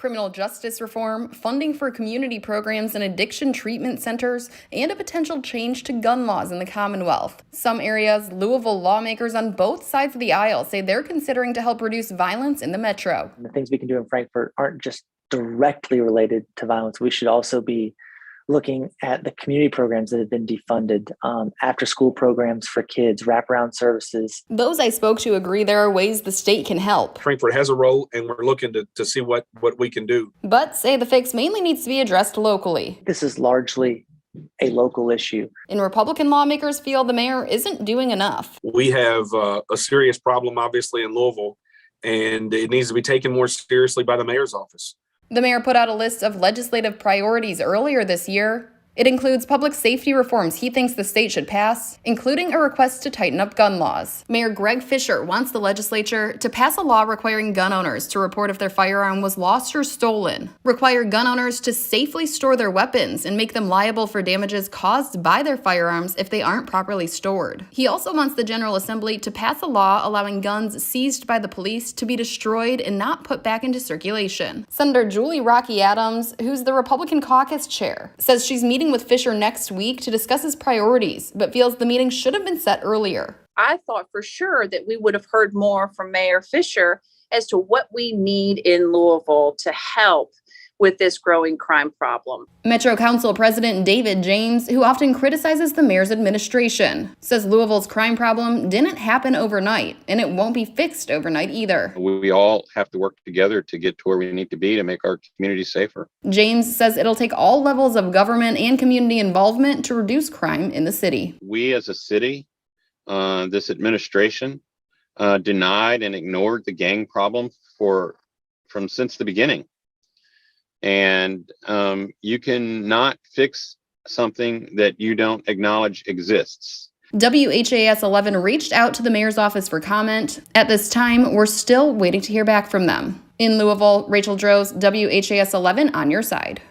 criminal justice reform, funding for community programs and addiction treatment centers, and a potential change to gun laws in the Commonwealth. Some areas, Louisville lawmakers on both sides of the aisle say they're considering to help reduce violence in the metro. The things we can do in Frankfort aren't just directly related to violence. We should also be looking at the community programs that have been defunded, after-school programs for kids, wraparound services. Those I spoke to agree there are ways the state can help. Frankfort has a role, and we're looking to see what we can do. But say the fix mainly needs to be addressed locally. This is largely a local issue. And Republican lawmakers feel the mayor isn't doing enough. We have a serious problem, obviously, in Louisville, and it needs to be taken more seriously by the mayor's office. The mayor put out a list of legislative priorities earlier this year. It includes public safety reforms he thinks the state should pass, including a request to tighten up gun laws. Mayor Greg Fisher wants the legislature to pass a law requiring gun owners to report if their firearm was lost or stolen, require gun owners to safely store their weapons and make them liable for damages caused by their firearms if they aren't properly stored. He also wants the General Assembly to pass a law allowing guns seized by the police to be destroyed and not put back into circulation. Senator Julie Rocky Adams, who's the Republican caucus chair, says she's meeting with Fisher next week to discuss his priorities, but feels the meeting should have been set earlier. I thought for sure that we would have heard more from Mayor Fisher as to what we need in Louisville to help with this growing crime problem. Metro Council President David James, who often criticizes the mayor's administration, says Louisville's crime problem didn't happen overnight, and it won't be fixed overnight either. We all have to work together to get to where we need to be to make our community safer. James says it'll take all levels of government and community involvement to reduce crime in the city. We as a city, this administration, denied and ignored the gang problem from since the beginning. And you cannot fix something that you don't acknowledge exists. WHAS 11 reached out to the mayor's office for comment. At this time, we're still waiting to hear back from them. In Louisville, Rachel Droz, WHAS 11 on your side.